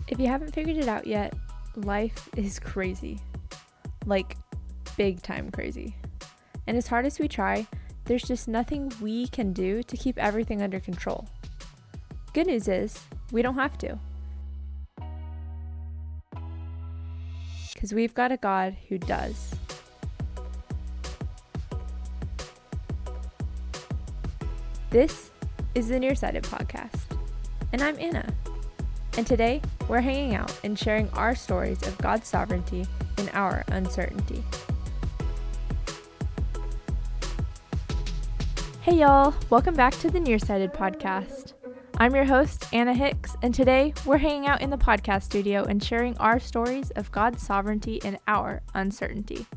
If you haven't figured it out yet, life is crazy. Like, big time crazy. And as hard as we try, there's just nothing we can do to keep everything under control. Good news is, we don't have to. Because we've got a God who does. This is the Nearsighted podcast, and I'm Anna. And today, we're hanging out and sharing our stories of God's sovereignty in our uncertainty. Hey y'all, welcome back to the Nearsighted podcast. I'm your host, Anna Hicks, and today we're hanging out in the podcast studio and sharing our stories of God's sovereignty in our uncertainty.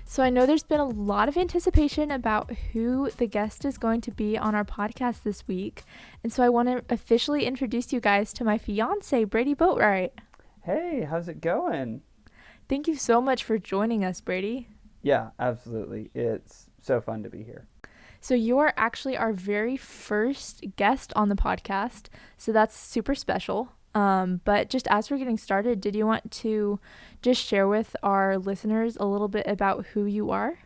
So I know there's been a lot of anticipation about who the guest is going to be on our podcast this week. And so I want to officially introduce you guys to my fiancé, Brady Boatwright. Hey, how's it going? Thank you so much for joining us, Brady. Yeah, absolutely. It's so fun to be here. So you are actually our very first guest on the podcast. So that's super special. But just as we're getting started, did you want to just share with our listeners a little bit about who you are?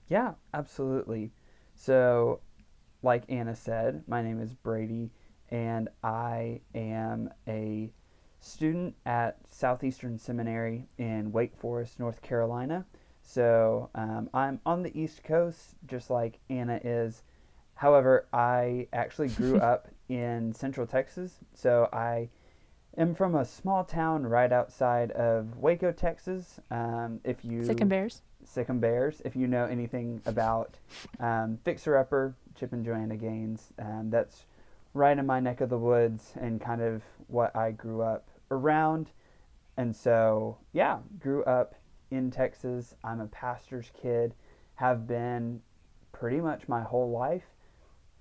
Yeah, absolutely. So, like Anna said, my name is Brady, and I am a student at Southeastern Seminary in Wake Forest, North Carolina. So, I'm on the East Coast, just like Anna is. However, I actually grew up in Central Texas, so I am from a small town right outside of Waco, Texas. Sick Bears. Sikkim Bears. If you know anything about Fixer Upper, Chip and Joanna Gaines, that's right in my neck of the woods and kind of what I grew up around. And so, yeah, grew up in Texas. I'm a pastor's kid, have been pretty much my whole life.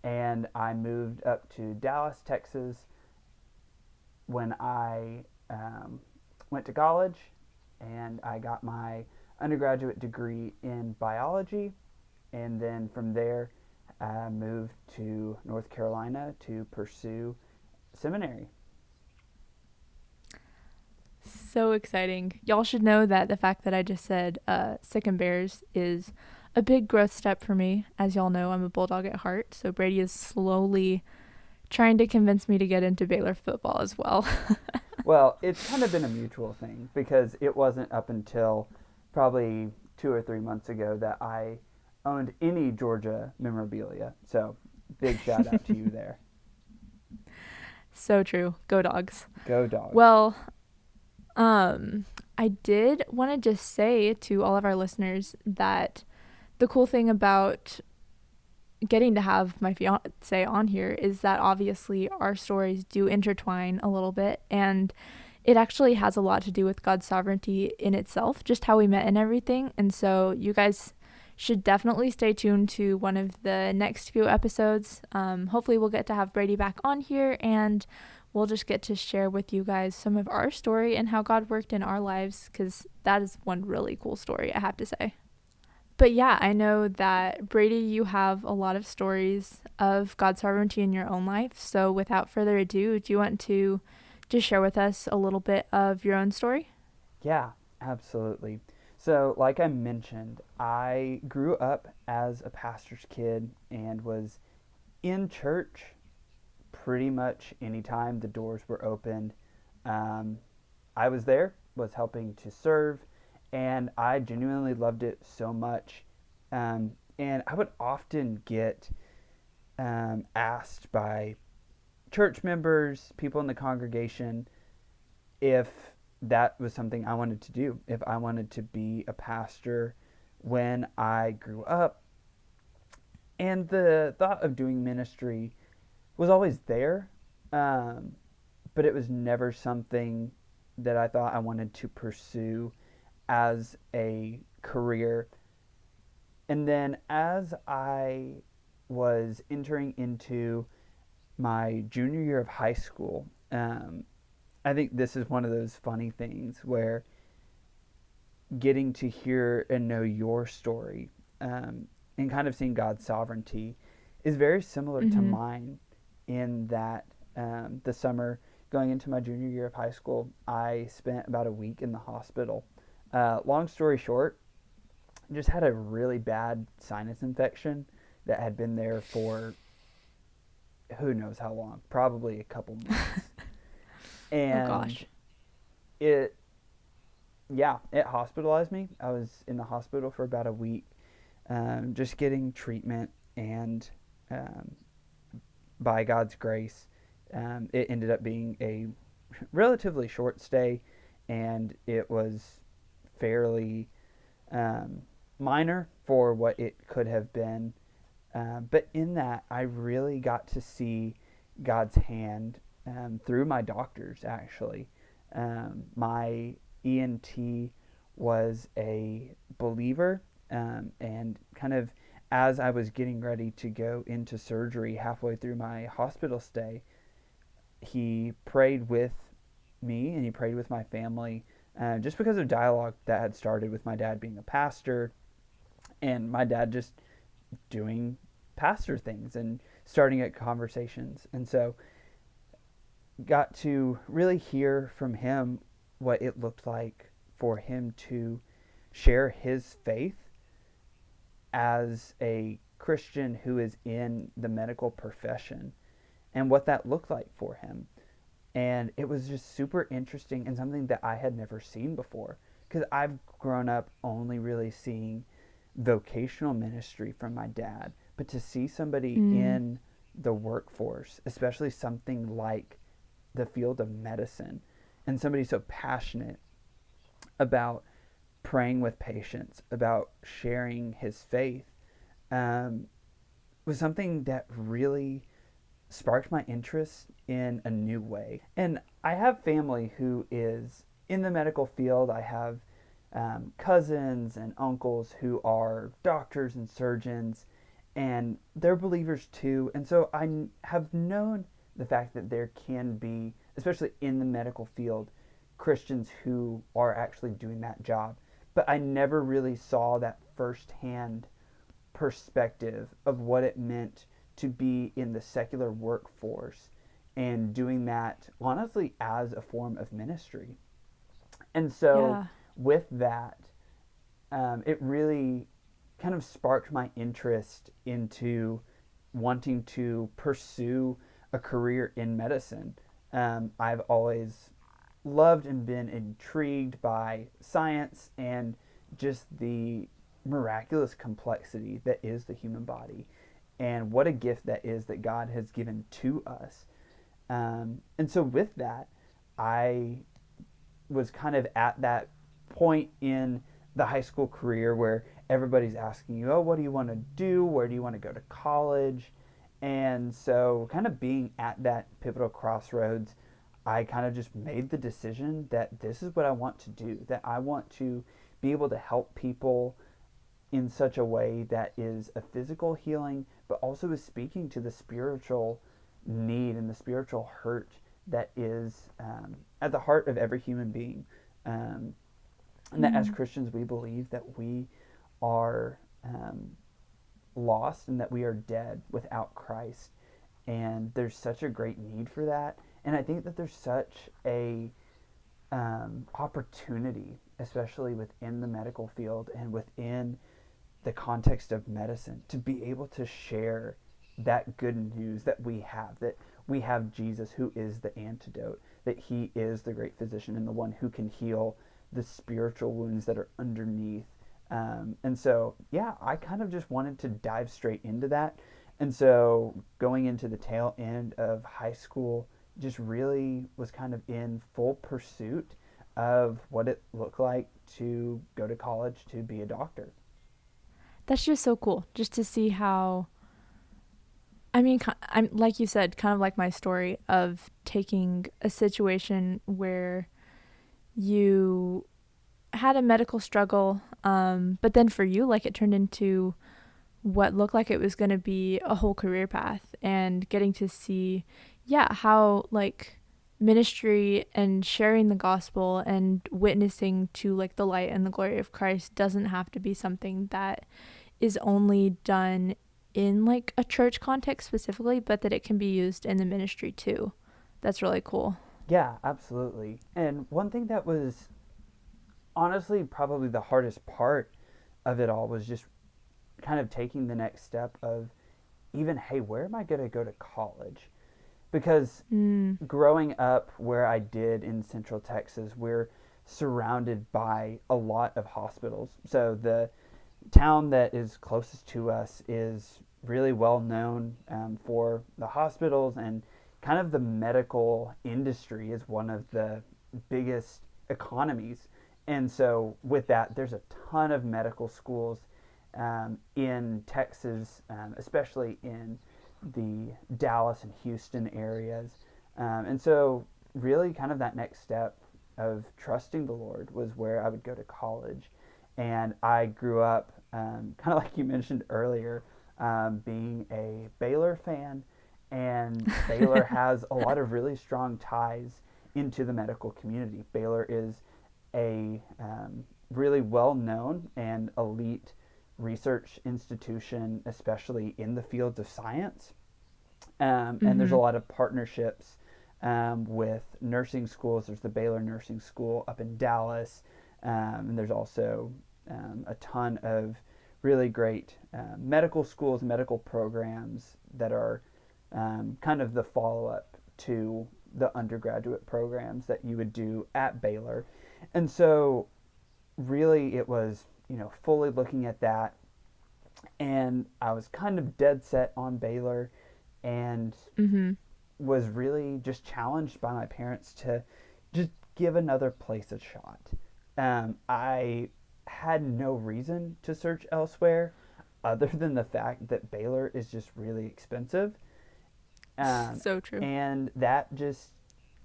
And I moved up to Dallas, Texas when I went to college, and I got my undergraduate degree in biology, and then from there I moved to North Carolina to pursue seminary. So exciting. Y'all should know that the fact that I just said Sick Bears is a big growth step for me. As y'all know, I'm a Bulldog at heart, so Brady is slowly trying to convince me to get into Baylor football as well. Well, it's kind of been a mutual thing because it wasn't up until probably 2 or 3 months ago that I owned any Georgia memorabilia. So big shout out to you there. So true. Go Dogs. Go Dogs. Well, I did want to just say to all of our listeners that the cool thing about getting to have my fiance on here is that obviously our stories do intertwine a little bit, and it actually has a lot to do with God's sovereignty in itself, just how we met and everything. And so you guys should definitely stay tuned to one of the next few episodes. Hopefully we'll get to have Brady back on here, and we'll just get to share with you guys some of our story and how God worked in our lives, because that is one really cool story, I have to say. But yeah, I know that, Brady, you have a lot of stories of God's sovereignty in your own life. So without further ado, do you want to just share with us a little bit of your own story? Yeah, absolutely. So, like I mentioned, I grew up as a pastor's kid and was in church pretty much anytime the doors were opened. I was there, was helping to serve, and I genuinely loved it so much. And I would often get asked by church members, people in the congregation, if that was something I wanted to do, if I wanted to be a pastor when I grew up. And the thought of doing ministry was always there, but it was never something that I thought I wanted to pursue as a career. And then as I was entering into my junior year of high school, I think this is one of those funny things where getting to hear and know your story and kind of seeing God's sovereignty is very similar to mine, in that the summer going into my junior year of high school, I spent about a week in the hospital. Long story short, just had a really bad sinus infection that had been there for who knows how long, probably a couple months. Oh And gosh. it, yeah, it hospitalized me. I was in the hospital for about a week, just getting treatment, and um, by God's grace, it ended up being a relatively short stay, and it was fairly um, minor for what it could have been. But in that, I really got to see God's hand through my doctors, actually. My ENT was a believer, and kind of as I was getting ready to go into surgery halfway through my hospital stay, he prayed with me and he prayed with my family, just because of dialogue that had started with my dad being a pastor and my dad just doing pastor things and starting at conversations. And so got to really hear from him what it looked like for him to share his faith as a Christian who is in the medical profession and what that looked like for him. And it was just super interesting and something that I had never seen before, because I've grown up only really seeing vocational ministry from my dad. But to see somebody Mm, in the workforce, especially something like the field of medicine, and somebody so passionate about praying with patients, about sharing his faith, um, was something that really sparked my interest in a new way. And I have family who is in the medical field. I have cousins and uncles who are doctors and surgeons, and they're believers too. And so I have known the fact that there can be, especially in the medical field, Christians who are actually doing that job. But I never really saw that firsthand perspective of what it meant to be in the secular workforce and doing that honestly as a form of ministry. And so, yeah. with that, it really kind of sparked my interest into wanting to pursue a career in medicine. I've always loved and been intrigued by science and just the miraculous complexity that is the human body, and what a gift that is that God has given to us. And so, with that, I was kind of at that point in the high school career where everybody's asking you, oh, what do you want to do? Where do you want to go to college? And so, kind of being at that pivotal crossroads, I kind of just made the decision that this is what I want to do, that I want to be able to help people in such a way that is a physical healing, but also is speaking to the spiritual need and the spiritual hurt that is at the heart of every human being. Um, and that as Mm, Christians, we believe that we are lost and that we are dead without Christ. And there's such a great need for that. And I think that there's such a opportunity, especially within the medical field and within the context of medicine, to be able to share that good news that we have Jesus who is the antidote, that he is the great physician and the one who can heal the spiritual wounds that are underneath. And so, yeah, I kind of just wanted to dive straight into that. And so, going into the tail end of high school, just really was kind of in full pursuit of what it looked like to go to college to be a doctor. that's just so cool. Just to see how, I mean, I'm like you said, kind of like my story of taking a situation where you had a medical struggle, but then for you, like it turned into what looked like it was going to be a whole career path, and getting to see, yeah, how like ministry and sharing the gospel and witnessing to like the light and the glory of Christ doesn't have to be something that is only done in like a church context specifically, but that it can be used in the ministry too. That's really cool. Yeah, absolutely. And one thing that was honestly probably the hardest part of it all was just kind of taking the next step of even, hey, where am I going to go to college? Because Mm. growing up where I did in Central Texas, we're surrounded by a lot of hospitals. So the town that is closest to us is really well known for the hospitals, and kind of the medical industry is one of the biggest economies. And so, with that, there's a ton of medical schools in Texas, especially in the Dallas and Houston areas. And so, really, kind of that next step of trusting the Lord was where I would go to college. And I grew up, kind of like you mentioned earlier, being a Baylor fan. And Baylor has a lot of really strong ties into the medical community. Baylor is a really well known and elite research institution, especially in the fields of science. And there's a Mm-hmm. lot of partnerships with nursing schools. There's the Baylor Nursing School up in Dallas, and there's also a ton of really great medical schools, medical programs that are kind of the follow up to the undergraduate programs that you would do at Baylor. And so, really, it was, fully looking at that. And I was kind of dead set on Baylor, and Mm-hmm. was really just challenged by my parents to just give another place a shot. I had no reason to search elsewhere other than the fact that Baylor is just really expensive. Um, So true. and that just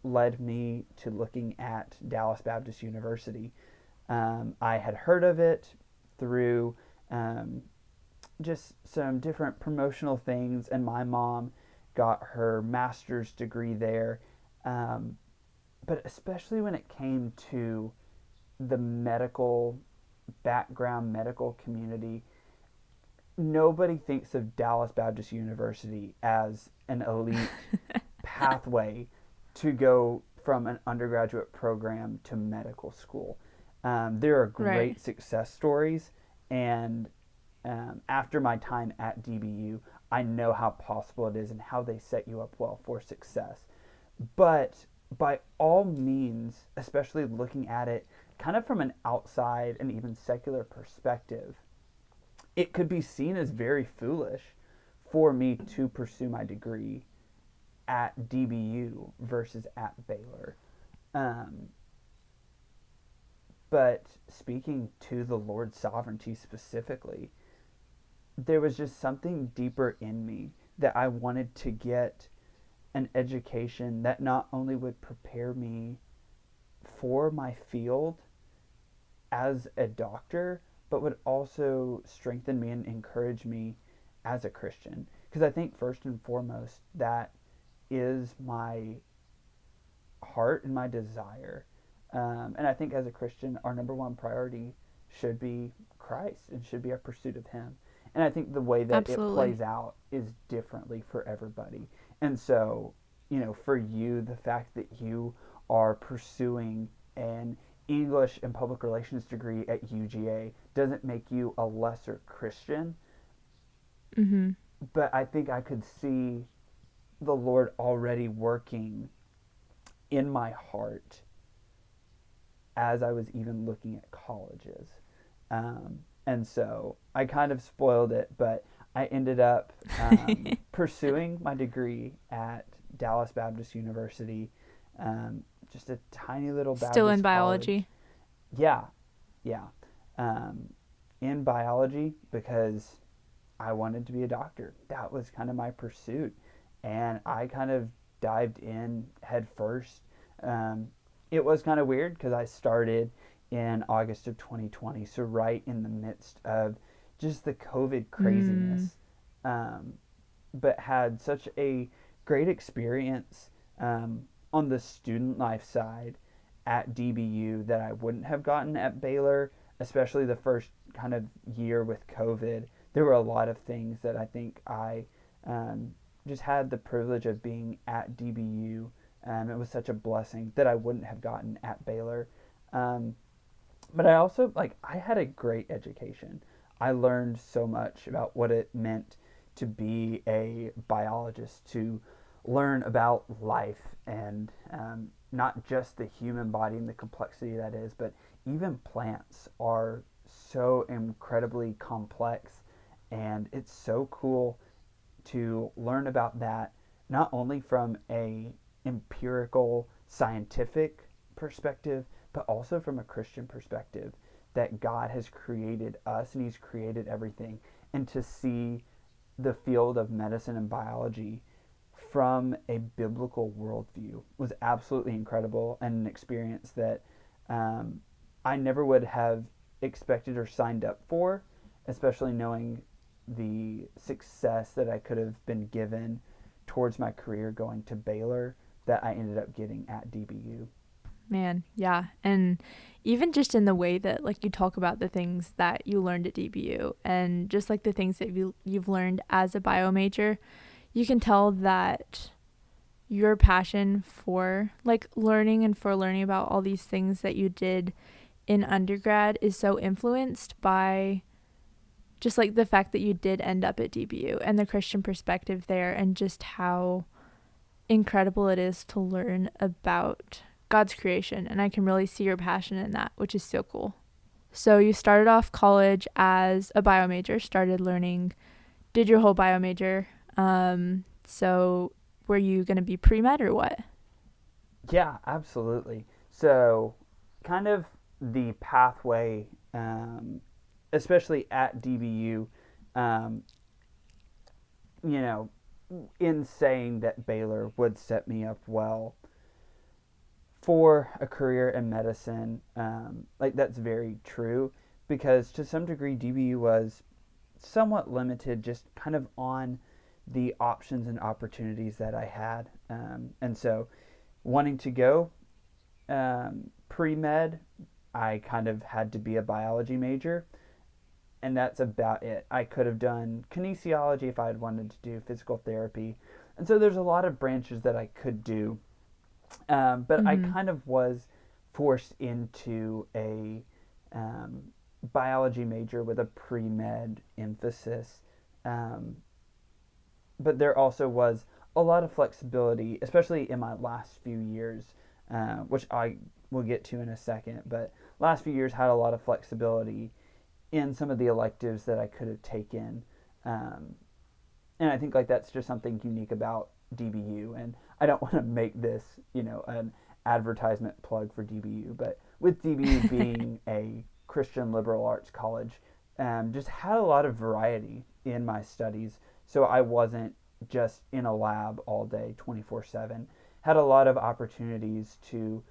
led me to looking at Dallas Baptist University. I had heard of it through um, just some different promotional things, and my mom got her master's degree there. Um, but especially when it came to the medical background, medical community, nobody thinks of Dallas Baptist University as an elite pathway to go from an undergraduate program to medical school. There are Right. great success stories, and after my time at DBU, I know how possible it is and how they set you up well for success. But by all means, especially looking at it kind of from an outside and even secular perspective, it could be seen as very foolish for me to pursue my degree at DBU versus at Baylor. Um, but speaking to the Lord's sovereignty specifically, there was just something deeper in me that I wanted to get an education that not only would prepare me for my field as a doctor, but would also strengthen me and encourage me as a Christian. Because I think, first and foremost, that is my heart and my desire. And I think as a Christian, our number one priority should be Christ and should be our pursuit of Him. And I think the way that it Absolutely. plays out is differently for everybody. And so, for you, the fact that you are pursuing an English and public relations degree at UGA doesn't make you a lesser Christian, Mm-hmm. but I think I could see the Lord already working in my heart as I was even looking at colleges. And so I kind of spoiled it, but I ended up pursuing my degree at Dallas Baptist University, just a tiny little Still in Baptist college. biology. Yeah, yeah. Um, in biology, because I wanted to be a doctor. That was kind of my pursuit. And I kind of dived in head first. Um, it was kind of weird because I started in August of 2020, so right in the midst of just the COVID Mm. craziness, um, but had such a great experience on the student life side at DBU that I wouldn't have gotten at Baylor, especially the first kind of year with COVID. There were a lot of things that I think I um, just had the privilege of being at DBU It was such a blessing that I wouldn't have gotten at Baylor. Um, but I also, I had a great education. I learned so much about what it meant to be a biologist, to learn about life and not just the human body and the complexity that is, but even plants are so incredibly complex. And it's so cool to learn about that, not only from a empirical scientific perspective, but also from a Christian perspective, that God has created us and he's created everything. And to see the field of medicine and biology from a biblical worldview was absolutely incredible, and an experience that um, I never would have expected or signed up for, especially knowing the success that I could have been given towards my career going to Baylor that I ended up getting at DBU. Man, yeah. And even just in the way that like you talk about the things that you learned at DBU and just like the things that you've learned as a bio major, you can tell that your passion for like learning and for learning about all these things that you did in undergrad is so influenced by just like the fact that you did end up at DBU and the Christian perspective there, and just how incredible it is to learn about God's creation. And I can really see your passion in that, which is so cool. So you started off college as a bio major, started learning, did your whole bio major. So were you going to be pre-med or what? Yeah, absolutely. So, kind of the pathway, especially at DBU, um, you know, in saying that Baylor would set me up well for a career in medicine, that's very true, because to some degree DBU was somewhat limited just kind of on the options and opportunities that I had. And so wanting to go pre med, I kind of had to be a biology major, and that's about it. I could have done kinesiology if I had wanted to do physical therapy. And so there's a lot of branches that I could do. But I Mm-hmm. kind of was forced into a um, biology major with a pre med emphasis. Um, but there also was a lot of flexibility, especially in my last few years, which I will get to in a second. But last few years had a lot of flexibility in some of the electives that I could have taken. Um, and I think that's just something unique about DBU. And I don't want to make this, an advertisement plug for DBU, but with DBU being a Christian liberal arts college, just had a lot of variety in my studies. So I wasn't just in a lab all day, 24/7. Had a lot of opportunities to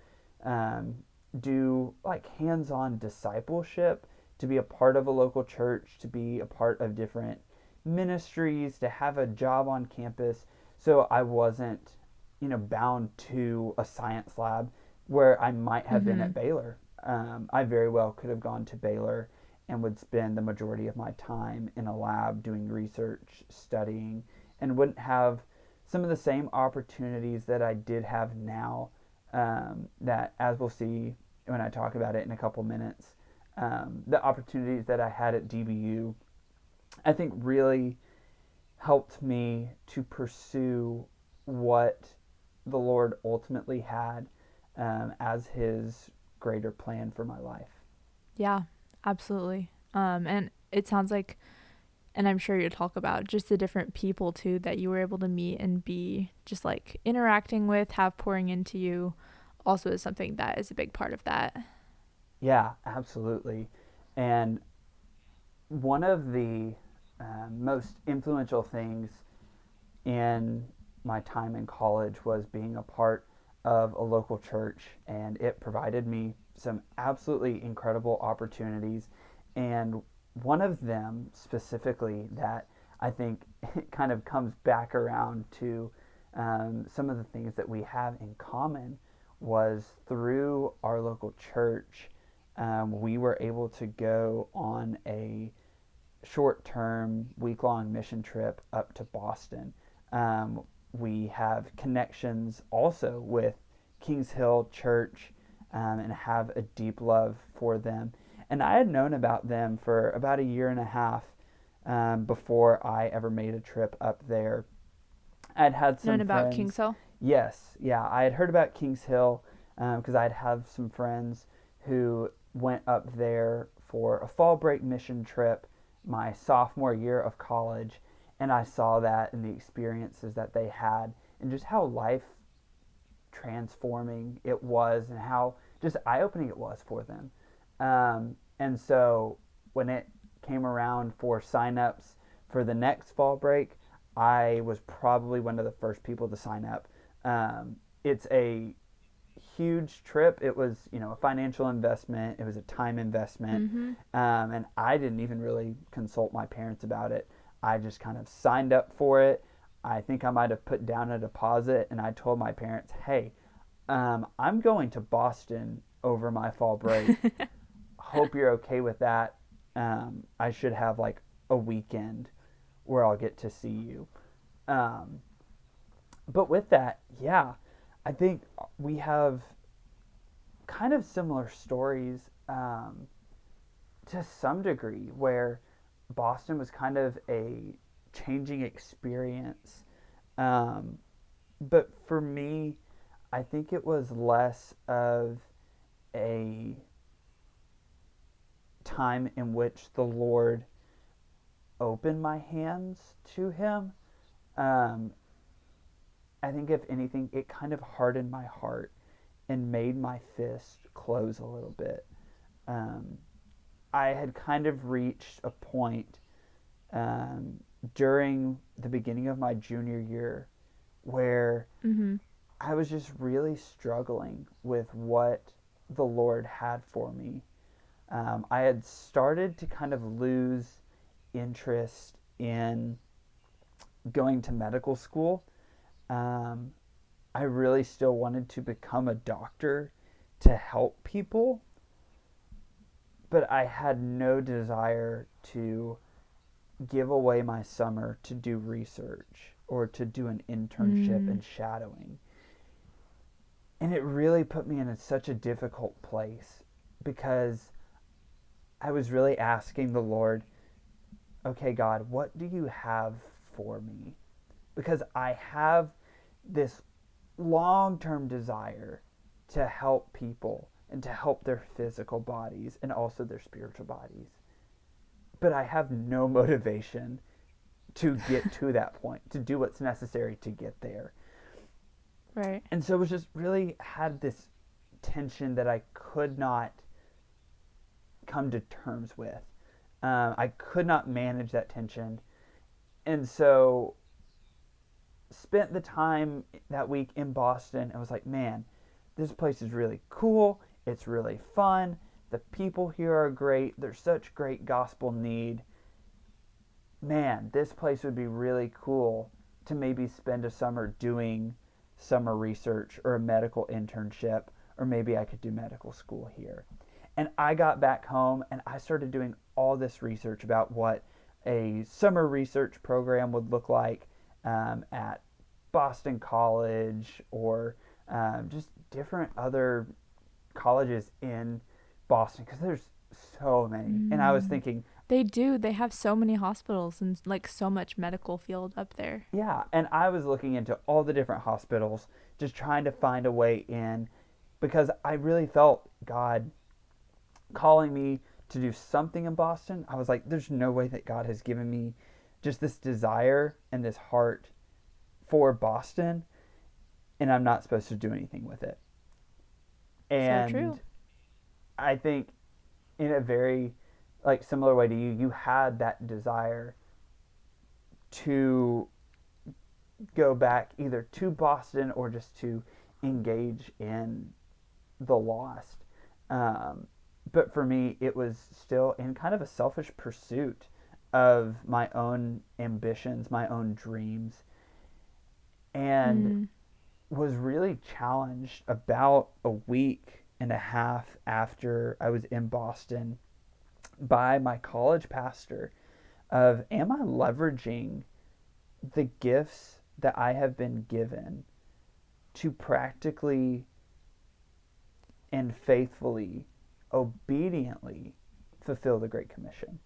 um, do hands-on discipleship, to be a part of a local church, to be a part of different ministries, to have a job on campus. So I wasn't, bound to a science lab where I might have been Mm-hmm. at Baylor. I very well could have gone to Baylor and would spend the majority of my time in a lab doing research, studying, and wouldn't have some of the same opportunities that I did have now. That, as we'll see when I talk about it in a couple minutes, the opportunities that I had at DBU, I think really helped me to pursue what the Lord ultimately had as His greater plan for my life. Yeah, absolutely. And it sounds like, and I'm sure you'll talk about just the different people too that you were able to meet and be just like interacting with, have pouring into you, also is something that is a big part of that. Yeah, absolutely. And one of the most influential things in my time in college was being a part of a local church, and it provided me some absolutely incredible opportunities. And one of them specifically that I think kind of comes back around to some of the things that we have in common was through our local church. We were able to go on a short term, week long mission trip up to Boston. we have connections also with Kings Hill Church, and have a deep love for them. And I had known about them for about a year and a half, before I ever made a trip up there. I'd had Known some about friends. Kings Hill? Yes, yeah, I had heard about Kings Hill because I'd have some friends who went up there for a fall break mission trip my sophomore year of college, and I saw that and the experiences that they had, and just how life transforming it was, and how just eye opening it was for them. And so when it came around for signups for the next fall break, I was probably one of the first people to sign up. It's a huge trip. It was, a financial investment. It was a time investment. Mm-hmm. And I didn't even really consult my parents about it. I just kind of signed up for it. I think I might have put down a deposit, and I told my parents, hey, I'm going to Boston over my fall break. Hope you're okay with that. I should have like a weekend where I'll get to see you. Um, but with that, yeah, I think we have kind of similar stories, to some degree, where Boston was kind of a changing experience. Um, but for me, I think it was less of a time in which the Lord opened my hands to Him. Um, I think, if anything, it kind of hardened my heart and made my fist close a little bit. Um, I had kind of reached a point, um, during the beginning of my junior year where Mm-hmm. I was just really struggling with what the Lord had for me. I had started to kind of lose interest in going to medical school. Um, I really still wanted to become a doctor to help people, but I had no desire to give away my summer to do research or to do an internship Mm. and shadowing. And it really put me in such a difficult place because I was really asking the Lord, okay, God, what do you have for me? Because I have this long term desire to help people and to help their physical bodies and also their spiritual bodies. But I have no motivation to get to that point, to do what's necessary to get there. Right. And so it was just really had this tension that I could not come to terms with. I could not manage that tension. And so spent the time that week in Boston and was like, man, this place is really cool. It's really fun. The people here are great. There's such great gospel need. Man, this place would be really cool to maybe spend a summer doing summer research or a medical internship, or maybe I could do medical school here. And I got back home and I started doing all this research about what a summer research program would look like, at Boston College, or just different other colleges in Boston, because there's so many. And I was Mm. thinking, They do. They have so many hospitals and like so much medical field up there. yeah, and I was looking into all the different hospitals, just trying to find a way in, because I really felt God calling me to do something in Boston. I was like, there's no way that God has given me just this desire and this heart for Boston, and I'm not supposed to do anything with it. So And true. I think, in a very like similar way to you, you had that desire to go back either to Boston or just to engage in the lost. Um, but for me, it was still in kind of a selfish pursuit of my own ambitions, my own dreams, and Mm. was really challenged about a week and a half after I was in Boston by my college pastor of, am I leveraging the gifts that I have been given to practically and faithfully, obediently fulfill the Great Commission.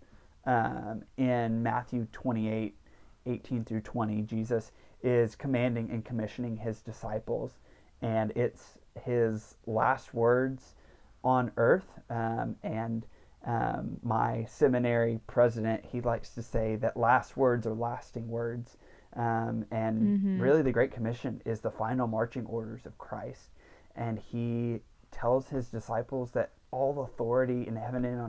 In Matthew 28:18 through 20, Jesus is commanding and commissioning his disciples, and it's his last words on earth. My seminary president, he likes to say that last words are lasting words. And Mm-hmm. really, the Great Commission is the final marching orders of Christ. And he tells his disciples that all authority in heaven and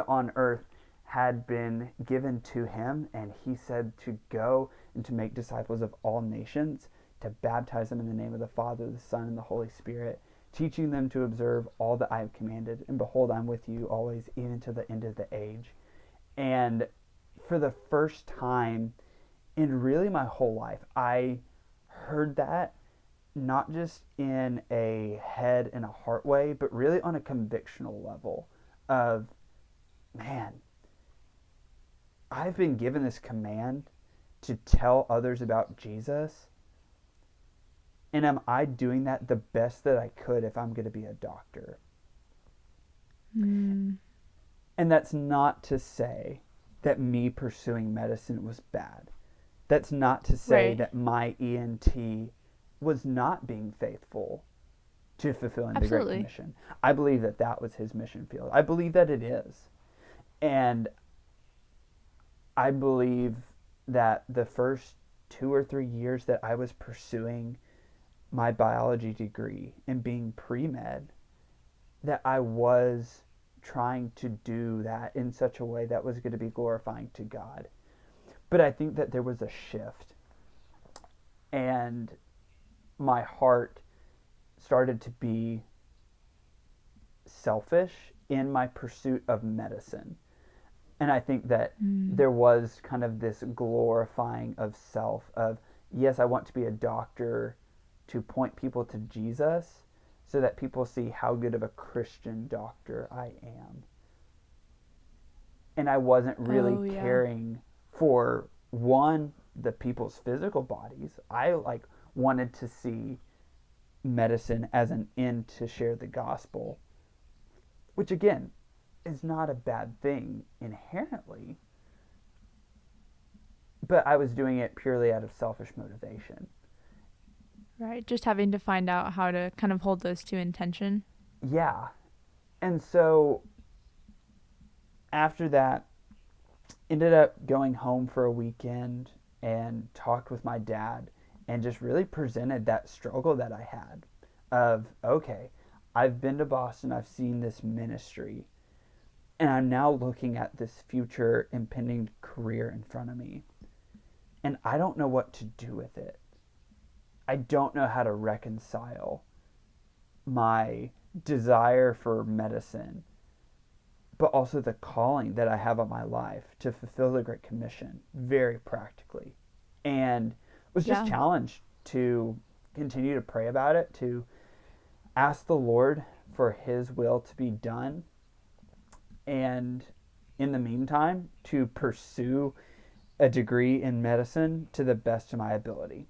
on earth had been given to him, and he said to go and to make disciples of all nations, to baptize them in the name of the Father, the Son, and the Holy Spirit, teaching them to observe all that I have commanded. And behold, I'm with you always, even to the end of the age. And for the first time in really my whole life, I heard that not just in a head and a heart way, but really on a convictional level of, man, I've been given this command to tell others about Jesus. And am I doing that the best that I could if I'm going to be a doctor? Mm. And that's not to say that me pursuing medicine was bad. That's not to say Right. that my ENT was not being faithful to fulfilling the Great Absolutely. Commission. I believe that that was his mission field. I believe that it is. And I believe that the first 2 or 3 years that I was pursuing my biology degree and being pre-med, that I was trying to do that in such a way that was going to be glorifying to God. But I think that there was a shift, and my heart started to be selfish in my pursuit of medicine. And I think that Mm. there was kind of this glorifying of self of, yes, I want to be a doctor to point people to Jesus so that people see how good of a Christian doctor I am. And I wasn't really Oh, yeah. caring for one, the people's physical bodies. I wanted to see medicine as an end to share the gospel, which again is not a bad thing inherently, but I was doing it purely out of selfish motivation. Right. Just having to find out how to kind of hold those two in tension. Yeah. And so after that, ended up going home for a weekend and talked with my dad and just really presented that struggle that I had of, okay, I've been to Boston, I've seen this ministry, and I'm now looking at this future impending career in front of me, and I don't know what to do with it. I don't know how to reconcile my desire for medicine, but also the calling that I have on my life to fulfill the Great Commission very practically. And was just Yeah. challenged to continue to pray about it, to ask the Lord for his will to be done, and in the meantime, to pursue a degree in medicine to the best of my ability.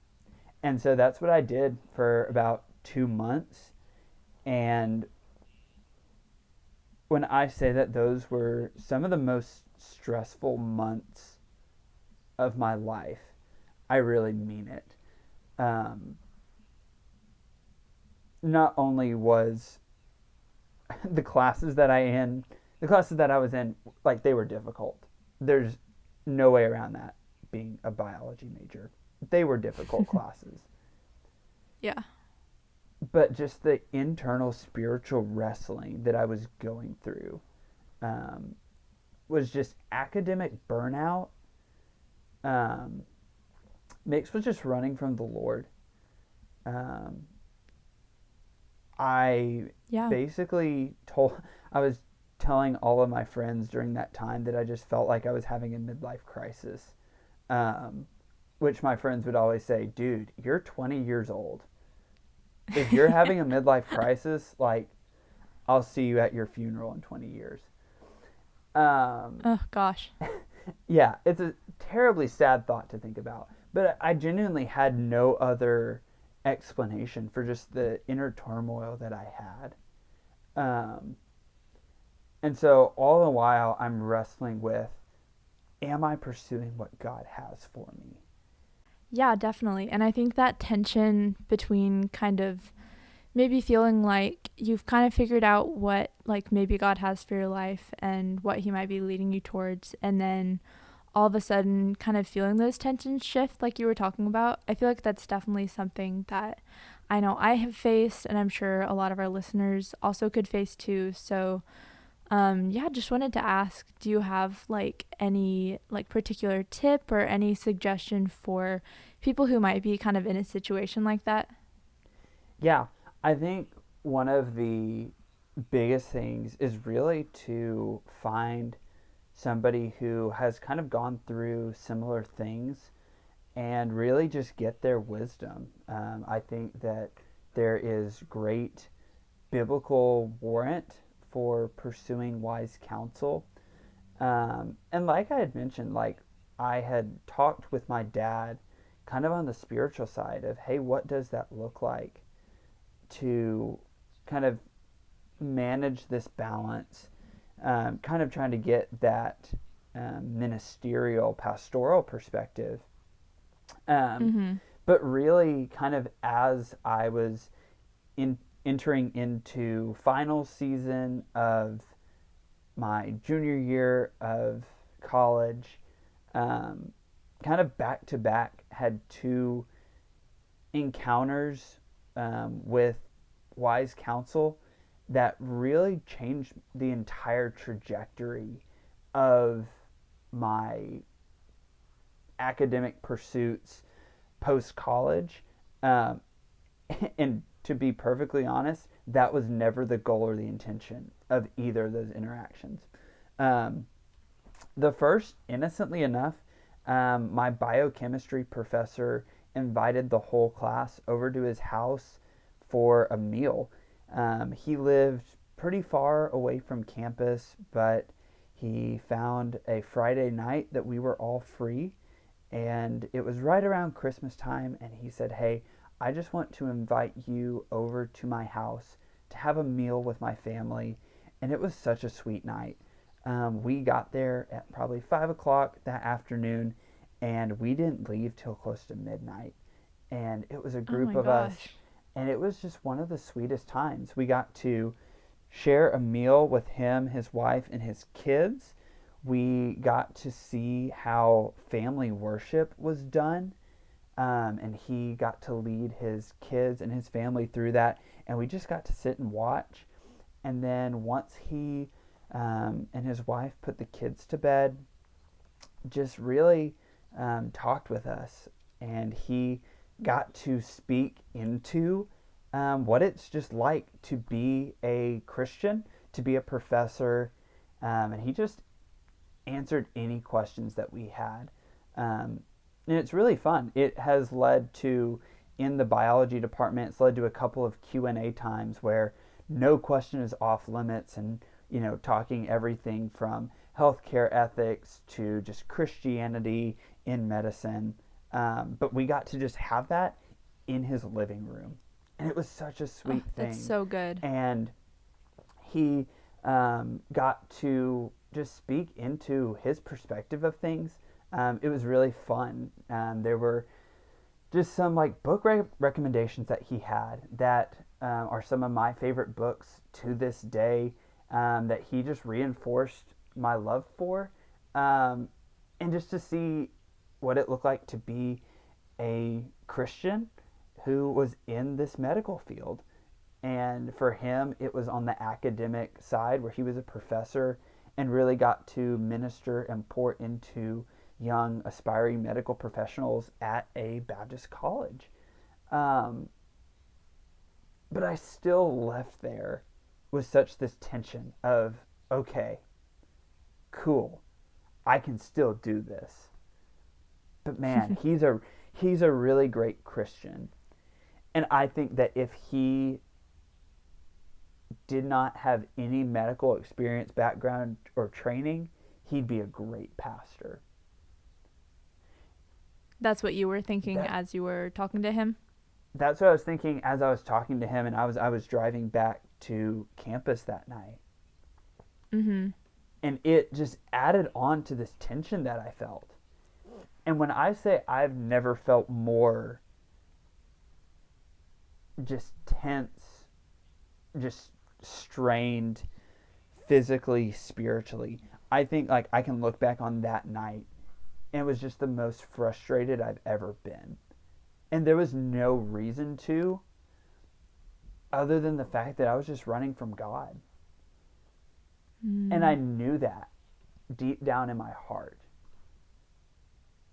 And so that's what I did for about 2 months. And when I say that those were some of the most stressful months of my life, I really mean it. Um, Not only was the classes that the classes that I was in, like, they were difficult. There's no way around that being a biology major. They were difficult classes. Yeah. But just the internal spiritual wrestling that I was going through um, was just academic burnout um, mixed with just running from the Lord. Um, I Yeah. basically I was telling all of my friends during that time that I just felt like I was having a midlife crisis. Um, which my friends would always say, dude, you're 20 years old. If you're having a midlife crisis, like, I'll see you at your funeral in 20 years. Um, Oh, gosh. yeah, it's a terribly sad thought to think about. But I genuinely had no other explanation for just the inner turmoil that I had. Um, and so all the while I'm wrestling with, am I pursuing what God has for me? Yeah, definitely. And I think that tension between kind of maybe feeling like you've kind of figured out what like maybe God has for your life and what he might be leading you towards, and then all of a sudden kind of feeling those tensions shift like you were talking about. I feel like that's definitely something that I know I have faced, and I'm sure a lot of our listeners also could face too. So yeah, just wanted to ask, do you have like any like particular tip or any suggestion for people who might be kind of in a situation like that? Yeah, I think one of the biggest things is really to find somebody who has kind of gone through similar things and really just get their wisdom. I think that there is great biblical warrant for pursuing wise counsel. And like I had mentioned, like I had talked with my dad kind of on the spiritual side of, hey, what does that look like to kind of manage this balance, kind of trying to get that ministerial, pastoral perspective. Um, Mhm. but really, kind of as I was entering into final season of my junior year of college, um, kind of back to back had two encounters with wise counsel that really changed the entire trajectory of my academic pursuits post college. Um, and to be perfectly honest, that was never the goal or the intention of either of those interactions. Um, the first, innocently enough, my biochemistry professor invited the whole class over to his house for a meal. He lived pretty far away from campus, but he found a Friday night that we were all free, and it was right around Christmas time, and he said, hey, I just want to invite you over to my house to have a meal with my family. And it was such a sweet night. We got there at probably 5 o'clock that afternoon, and we didn't leave till close to midnight. And it was a Oh group my of us, gosh. and it was just one of the sweetest times. We got to share a meal with him, his wife, and his kids. We got to see how family worship was done, and he got to lead his kids and his family through that. And we just got to sit and watch. And then once he and his wife put the kids to bed, just really talked with us. And he got to speak into what it's just like to be a Christian, to be a professor. And he just answered any questions that we had. Um, and it's really fun. It has led to, in the biology department, it's led to a couple of Q&A times where no question is off limits, and talking everything from healthcare ethics to just Christianity in medicine. But we got to just have that in his living room, and it was such a Oh, sweet that's thing. so good. And he got to just speak into his perspective of things. It was really fun. There were just some like book recommendations that he had that are some of my favorite books to this day, that he just reinforced my love for, um, and just to see what it looked like to be a Christian who was in this medical field. And for him, it was on the academic side where he was a professor and really got to minister and pour into young aspiring medical professionals at a Baptist college. Um, but I still left there with such this tension of, okay, cool, I can still do this. But man, he's a really great Christian. And I think that if he did not have any medical experience, background, or training, he'd be a great pastor. That's what you were thinking That as you were talking to him? that's what I was thinking as I was talking to him, and I was driving back to campus that night, Mm-hmm. and it just added on to this tension that I felt. And when I say I've never felt more just tense, just strained physically, spiritually, I think like I can look back on that night and it was just the most frustrated I've ever been. And there was no reason to, other than the fact that I was just running from God. And I Mm. knew that deep down in my heart.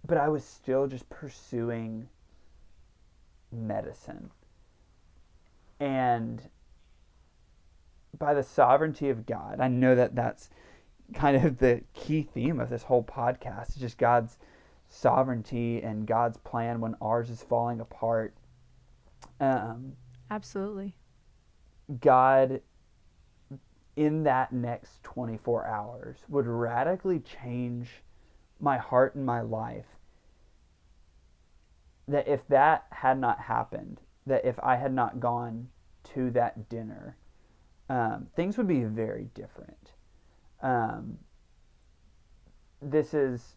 But I was still just pursuing medicine. And by the sovereignty of God, I know that that's kind of the key theme of this whole podcast. It's just God's sovereignty and God's plan when ours is falling apart. Um, Absolutely. God, in that next 24 hours, would radically change my heart and my life. That if that had not happened, that if I had not gone to that dinner, things would be very different. Um, this is,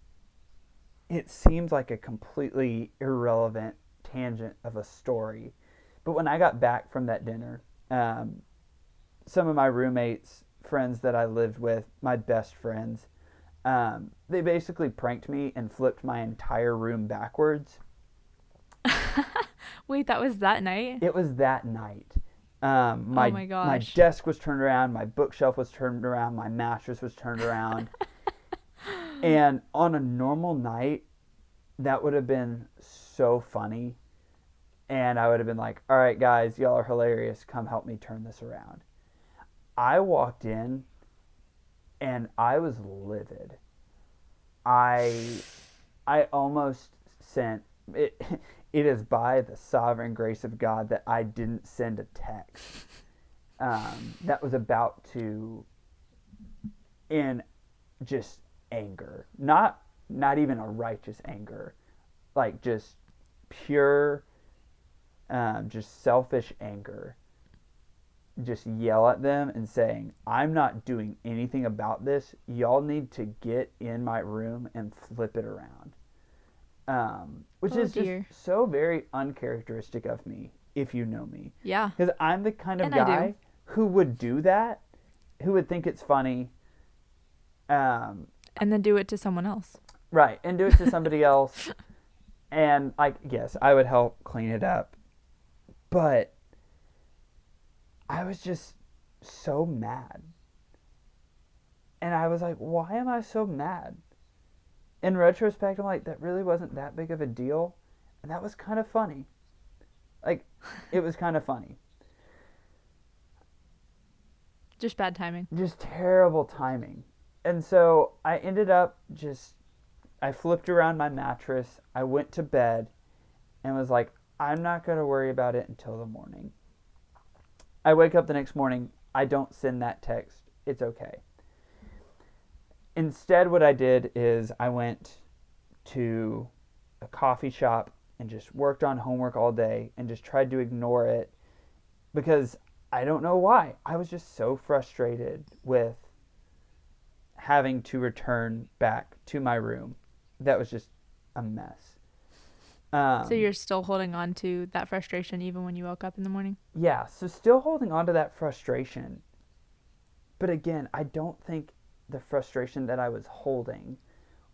it seems like a completely irrelevant tangent of a story. But when I got back from that dinner, some of my roommates, friends that I lived with, my best friends, they basically pranked me and flipped my entire room backwards. Wait, that was that night? It was that night. Oh My my my gosh. desk was turned around, my bookshelf was turned around, my mattress was turned around, and on a normal night, that would have been so funny, and I would have been like, "All right, guys, y'all are hilarious. Come help me turn this around." I walked in, and I was livid. I I almost sent it. It is by the sovereign grace of God that I didn't send a text that was about to, in just anger, not even a righteous anger, like just pure, just selfish anger. Just yell at them and saying, "I'm not doing anything about this. Y'all need to get in my room and flip it around." Which Oh is just dear. so very uncharacteristic of me, if you know me. Yeah. Because I'm the kind of And I do. guy who would do that, who would think it's funny, um, And then do it to someone else. right, and do it to somebody else. And, like, yes, I would help clean it up. But I was just so mad. And I was like, why am I so mad? In retrospect, I'm like, that really wasn't that big of a deal. And that was kind of funny. Like, it was kind of funny. Just bad timing. Just terrible timing. And so I ended up just, I flipped around my mattress. I went to bed and was like, I'm not going to worry about it until the morning. I wake up the next morning. I don't send that text. It's okay. Instead, what I did is I went to a coffee shop and just worked on homework all day and just tried to ignore it because I don't know why. I was just so frustrated with having to return back to my room. That was just a mess. So Um, you're still holding on to that frustration even when you woke up in the morning? yeah, so still holding on to that frustration. But again, I don't think the frustration that I was holding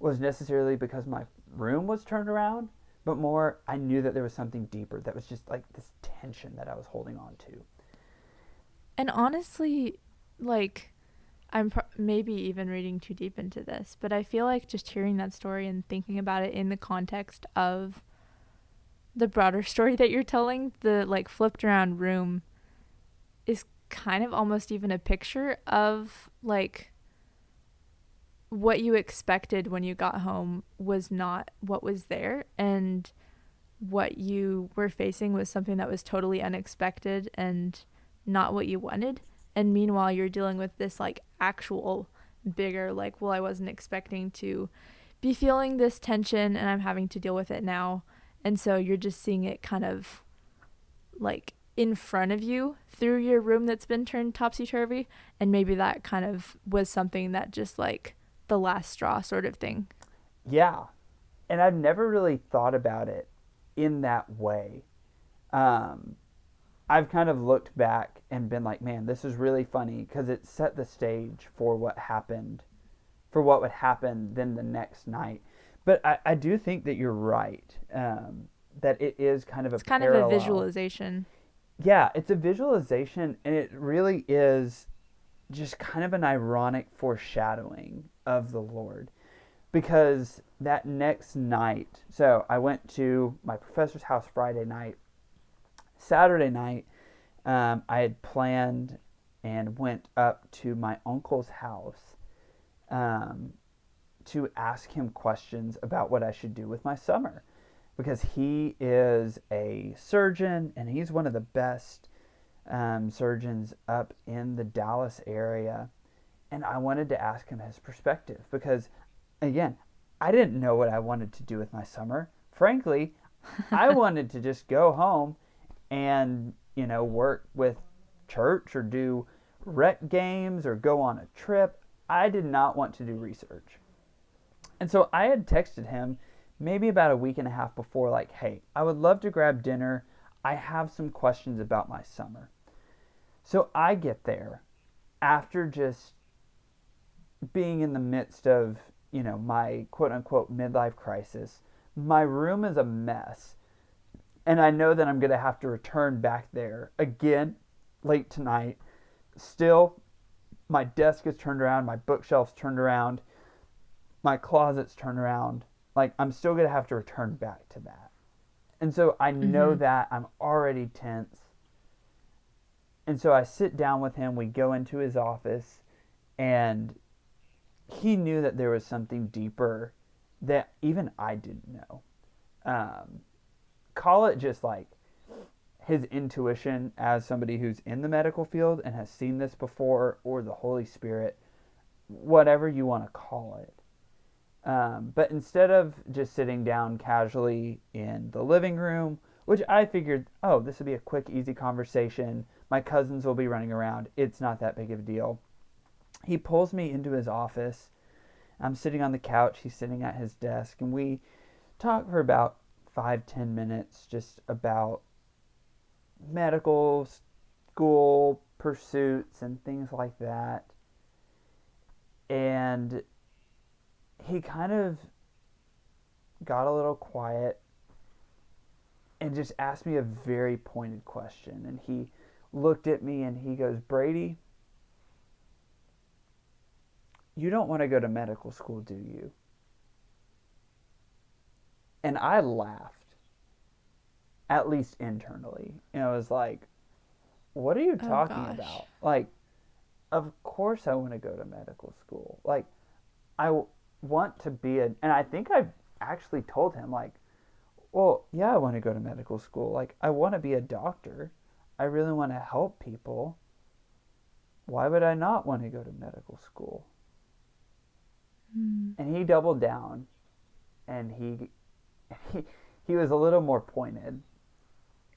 was necessarily because my room was turned around, but more I knew that there was something deeper that was just like this tension that I was holding on to. And honestly, like, maybe even reading too deep into this, but I feel like just hearing that story and thinking about it in the context of the broader story that you're telling, the like flipped around room is kind of almost even a picture of like what you expected when you got home was not what was there, and what you were facing was something that was totally unexpected and not what you wanted. And meanwhile, you're dealing with this like actual bigger, like, well, I wasn't expecting to be feeling this tension and I'm having to deal with it now. And so you're just seeing it kind of like in front of you through your room that's been turned topsy-turvy, and maybe that kind of was something that just like the last straw sort of thing. Yeah. And I've never really thought about it in that way. Um, I've kind of looked back and been like, man, this is really funny because it set the stage for what happened, for what would happen then the next night. But I do think that you're right, that it is kind of a It's kind of a parallel. visualization. Yeah, it's a visualization, and it really is just kind of an ironic foreshadowing of the Lord. Because that next night, so I went to my professor's house Friday night. Saturday night, I had planned and went up to my uncle's house um, to ask him questions about what I should do with my summer. Because he is a surgeon and he's one of the best surgeons up in the Dallas area. And I wanted to ask him his perspective because, again, I didn't know what I wanted to do with my summer. Frankly, I wanted to just go home and, work with church or do rec games or go on a trip. I did not want to do research. And so I had texted him maybe about a week and a half before, like, hey, I would love to grab dinner. I have some questions about my summer. So I get there after just being in the midst of, my quote unquote midlife crisis. My room is a mess. And I know that I'm going to have to return back there again late tonight. Still, my desk is turned around, my bookshelf's turned around, my closet's turned around. Like, I'm still going to have to return back to that. And so I know Mm-hmm. that I'm already tense. And so I sit down with him. We go into his office, and he knew that there was something deeper that even I didn't know. Um, Call it just like his intuition as somebody who's in the medical field and has seen this before, or the Holy Spirit, whatever you want to call it. But instead of just sitting down casually in the living room, which I figured, oh, this would be a quick, easy conversation. My cousins will be running around. It's not that big of a deal. He pulls me into his office. I'm sitting on the couch. He's sitting at his desk. And we talk for about 5-10 minutes just about medical school pursuits and things like that. And he kind of got a little quiet and just asked me a very pointed question. And he looked at me and he goes, Brady, you don't want to go to medical school, do you? And I laughed, at least internally. And I was like, what are you Oh talking gosh. about? Like, of course I want to go to medical school. Like, I want to be a, and I think I actually told him, like, well, yeah, I want to go to medical school. Like, I want to be a doctor. I really want to help people. Why would I not want to go to medical school? Mm. And he doubled down, and he he was a little more pointed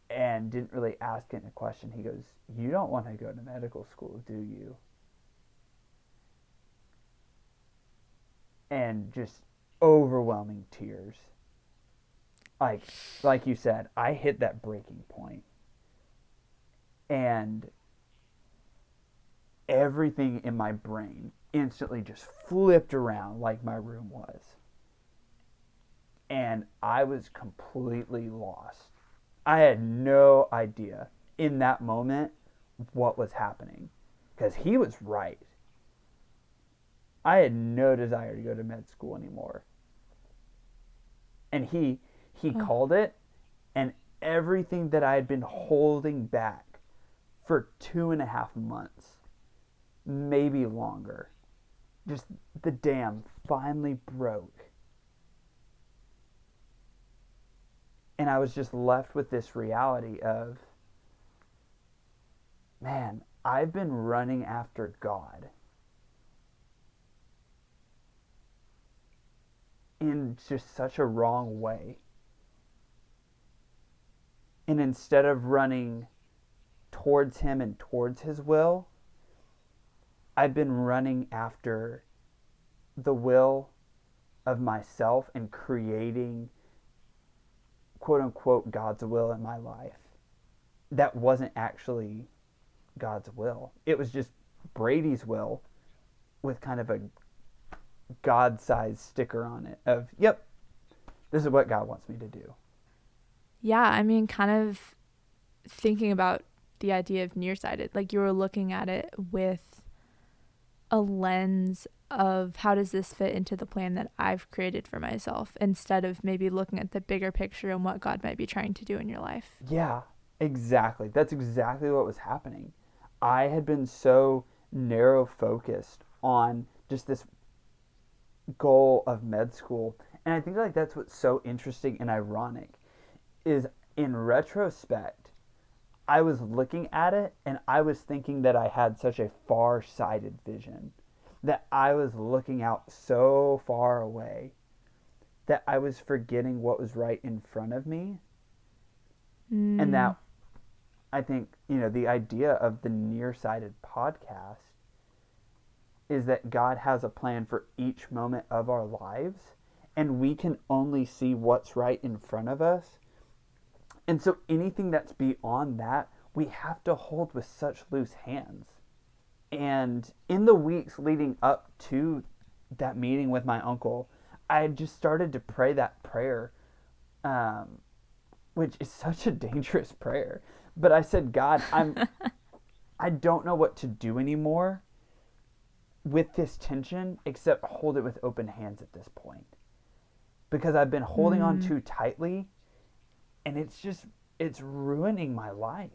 and didn't really ask any question. He goes, "You don't want to go to medical school, do you?" And just overwhelming tears. Like like you said, I hit that breaking point, and everything in my brain instantly just flipped around like my room was. And I was completely lost. I had no idea in that moment what was happening because he was right. I had no desire to go to med school anymore. And he Oh. called it, and everything that I had been holding back for 2.5 months, maybe longer, just the dam finally broke. And I was just left with this reality of, man, I've been running after God in just such a wrong way. And instead of running towards him and towards his will, I've been running after the will of myself and creating quote unquote God's will in my life. That wasn't actually God's will. It was just Brady's will with kind of a God-sized sticker on it of, yep, this is what God wants me to do. Yeah, I mean, kind of thinking about the idea of nearsighted, like you were looking at it with a lens of how does this fit into the plan that I've created for myself, instead of maybe looking at the bigger picture and what God might be trying to do in your life. Yeah, exactly. That's exactly what was happening. I had been so narrow focused on just this goal of med school. And I think like that's what's so interesting and ironic is in retrospect, I was looking at it and I was thinking that I had such a far-sighted vision, that I was looking out so far away that I was forgetting what was right in front of me. And that I think, the idea of the Nearsighted podcast is that God has a plan for each moment of our lives, and we can only see what's right in front of us. And so anything that's beyond that, we have to hold with such loose hands. And in the weeks leading up to that meeting with my uncle, I had just started to pray that prayer, which is such a dangerous prayer. But I said, God, I don't know what to do anymore with this tension except hold it with open hands at this point. Because I've been holding on too tightly, and it's ruining my life.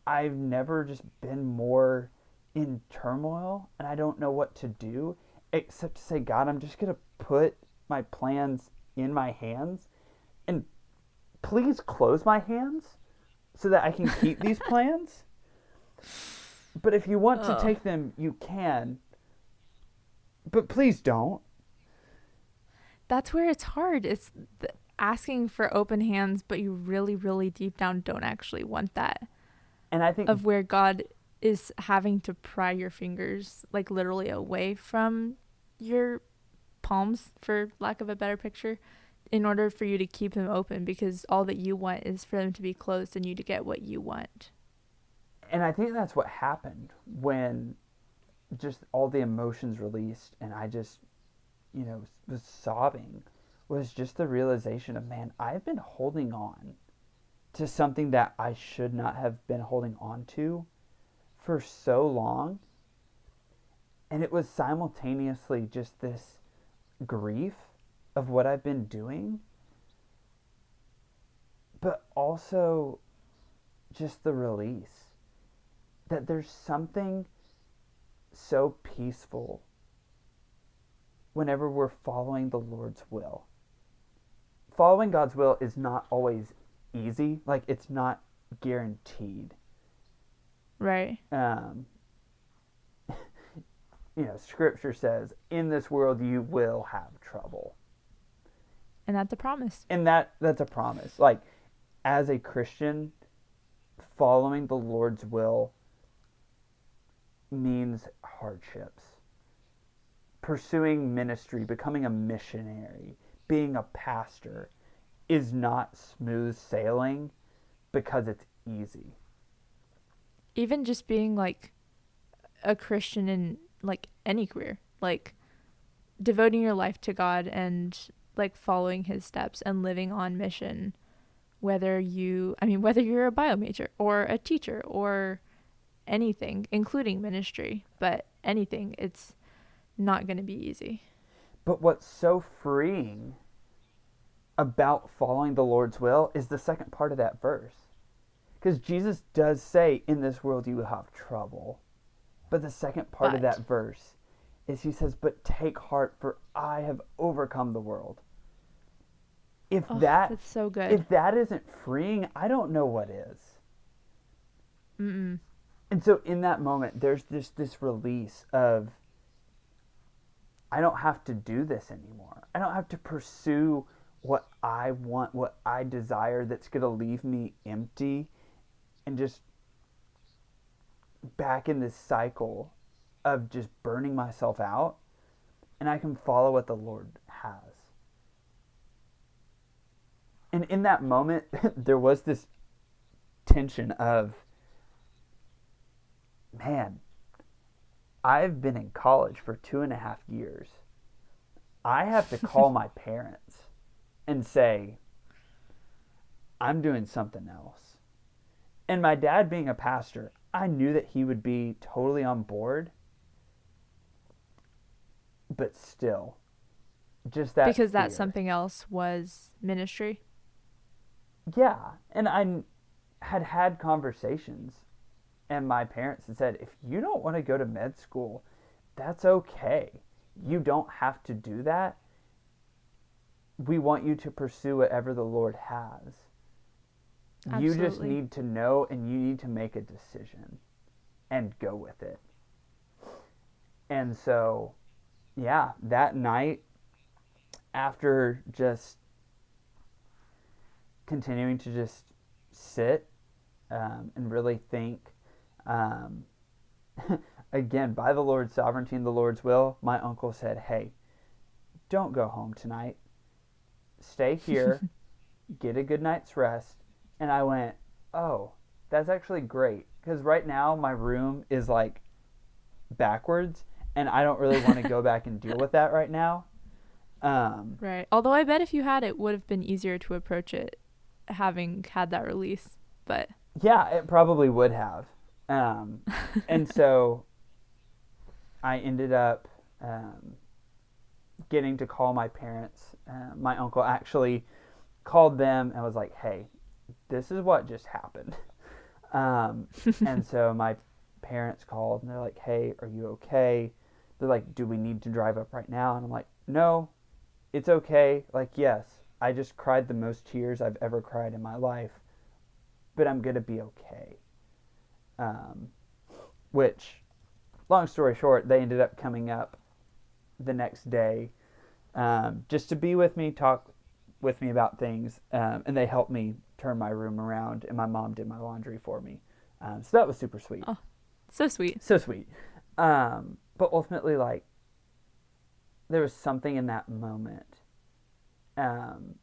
I've never just been more in turmoil, and I don't know what to do except to say, God, I'm just going to put my plans in my hands, and please close my hands so that I can keep these plans. But if you want to take them, you can. But please don't. That's where it's hard. It's asking for open hands, but you really, really deep down don't actually want that. And I think of where God is having to pry your fingers, like literally away from your palms, for lack of a better picture, in order for you to keep them open, because all that you want is for them to be closed and you to get what you want. And I think that's what happened when just all the emotions released and I just, was sobbing, was just the realization of, man, I've been holding on to something that I should not have been holding on to for so long. And it was simultaneously just this grief of what I've been doing, but also just the release that there's something so peaceful whenever we're following the Lord's will. Following God's will is not always easy. Like, it's not guaranteed. Right. Scripture says, in this world you will have trouble. And that's a promise. And that's a promise. Like, as a Christian, following the Lord's will means hardships. Pursuing ministry, becoming a missionary, being a pastor is not smooth sailing because it's easy. Even just being like a Christian in like any career, like devoting your life to God and like following his steps and living on mission, whether you're a bio major or a teacher or anything, including ministry, but anything, it's not going to be easy. But what's so freeing about following the Lord's will is the second part of that verse. Because Jesus does say, in this world you will have trouble. But the second part of that verse is he says, but take heart, for I have overcome the world. That's so good. If that isn't freeing, I don't know what is. Mm-mm. And so in that moment, there's just this release of, I don't have to do this anymore. I don't have to pursue what I want, what I desire that's going to leave me empty and just back in this cycle of just burning myself out. And I can follow what the Lord has. And in that moment, there was this tension of, man, I've been in college for 2.5 years. I have to call my parents and say, I'm doing something else. And my dad being a pastor, I knew that he would be totally on board, but still, just that Because that fear. something else was ministry. Yeah. And I had conversations, and my parents had said, if you don't want to go to med school, that's okay. You don't have to do that. We want you to pursue whatever the Lord has. You just Absolutely. need to know, and you need to make a decision and go with it. And so, yeah, that night, after just continuing to just sit and really think, um, again, by the Lord's sovereignty and the Lord's will, my uncle said, hey, don't go home tonight. Stay here, get a good night's rest. And I went, oh, that's actually great. Because right now, my room is like backwards, and I don't really want to go back and deal with that right now. Um, Right. Although I bet if you had it would have been easier to approach it having had that release. But yeah, it probably would have. Um, and so I ended up getting to call my parents. My uncle actually called them and was like, hey, this is what just happened. And so my parents called and they're like, hey, are you okay? They're like, do we need to drive up right now? And I'm like, no, it's okay. Like, yes, I just cried the most tears I've ever cried in my life, but I'm going to be okay. Um, which, long story short, they ended up coming up the next day just to be with me, talk with me about things, and they helped me turn my room around, and my mom did my laundry for me. So that was super sweet. oh, so sweet. So sweet. But ultimately, like, there was something in that moment um,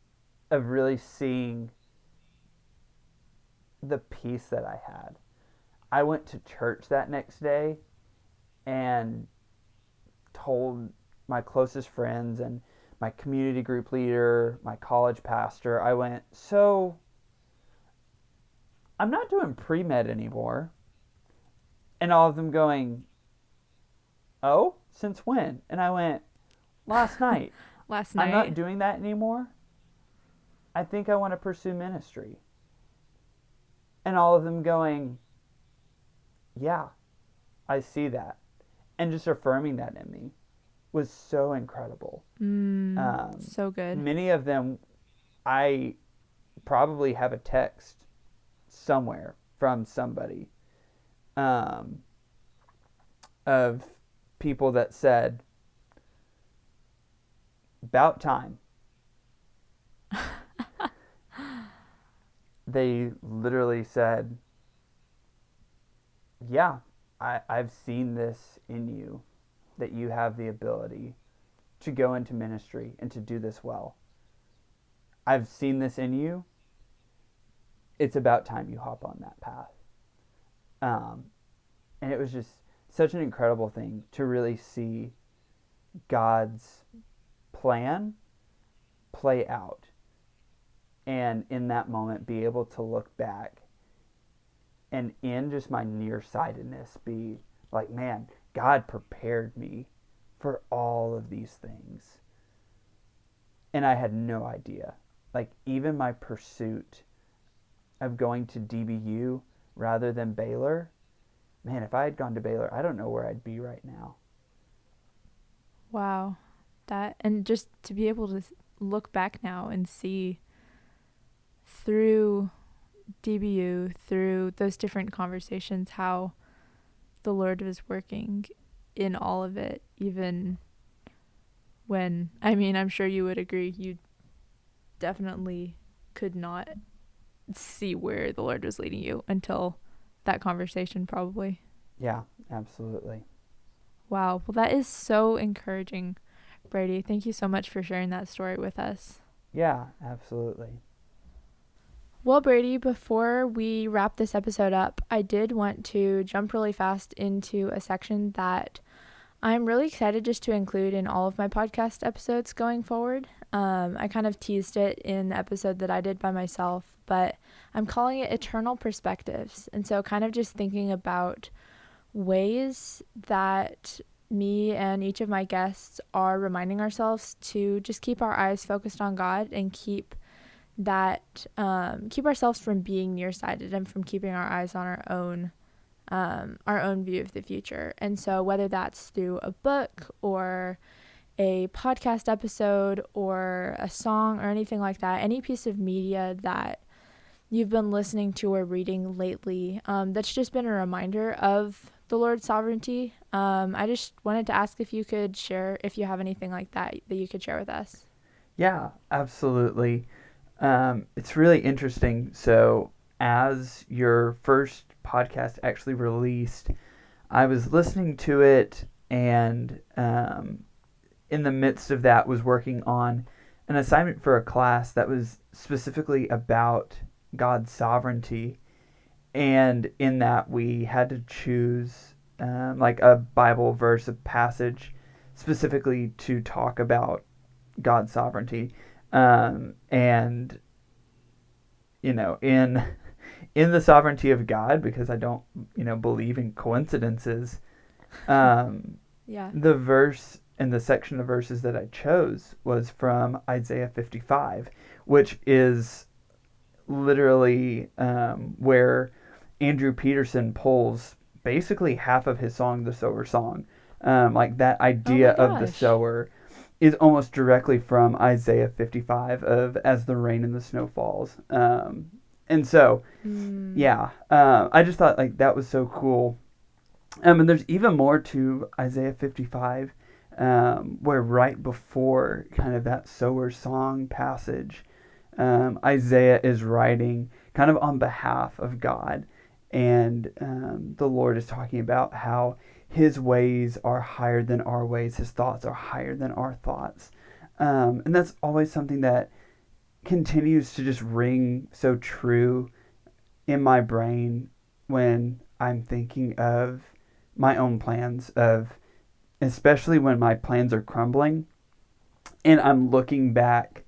of really seeing the peace that I had. I went to church that next day and told my closest friends and my community group leader, my college pastor, I went, so I'm not doing pre med anymore. And all of them going, oh, since when? And I went, last night. Last I'm not night. doing that anymore. I think I want to pursue ministry. And all of them going, yeah, I see that. And just affirming that in me was so incredible. Um, So good. Many of them, I probably have a text somewhere from somebody um, of people that said, about time. They literally said, yeah, I've seen this in you, that you have the ability to go into ministry and to do this well. I've seen this in you. It's about time you hop on that path. Um, and it was just such an incredible thing to really see God's plan play out. And in that moment, be able to look back and in just my nearsightedness, be like, man, God prepared me for all of these things. And I had no idea. Like, even my pursuit of going to DBU rather than Baylor, man, if I had gone to Baylor, I don't know where I'd be right now. Wow. That, and just to be able to look back now and see through DBU, through those different conversations, how the Lord was working in all of it, even when, I mean, I'm sure you would agree, you definitely could not see where the Lord was leading you until that conversation, probably. Yeah, absolutely. Wow. Well, that is so encouraging, Brady. Thank you so much for sharing that story with us. Yeah, absolutely. Well, Brady, before we wrap this episode up, I did want to jump really fast into a section that I'm really excited just to include in all of my podcast episodes going forward. I kind of teased it in the episode that I did by myself, but I'm calling it Eternal Perspectives. And so, kind of just thinking about ways that me and each of my guests are reminding ourselves to just keep our eyes focused on God and keep ourselves from being nearsighted and from keeping our eyes on our own view of the future. And so whether that's through a book or a podcast episode or a song or anything like that, any piece of media that you've been listening to or reading lately, that's just been a reminder of the Lord's sovereignty. I just wanted to ask if you could share, if you have anything like that that you could share with us. Yeah, absolutely. It's really interesting. So, as your first podcast actually released, I was listening to it, and in the midst of that, was working on an assignment for a class that was specifically about God's sovereignty. And in that, we had to choose like a Bible verse, a passage specifically to talk about God's sovereignty. And in the sovereignty of God, because I don't believe in coincidences. Yeah. The verse and the section of verses that I chose was from Isaiah 55, which is literally where Andrew Peterson pulls basically half of his song, the sower song. Like that Oh idea my of the gosh. sower is almost directly from Isaiah 55 of as the rain and the snow falls. And so, Mm, yeah, I just thought like that was so cool. And there's even more to Isaiah 55, where right before kind of that sower song passage, Isaiah is writing kind of on behalf of God. And the Lord is talking about how his ways are higher than our ways, his thoughts are higher than our thoughts. And that's always something that continues to just ring so true in my brain when I'm thinking of my own plans, of especially when my plans are crumbling and I'm looking back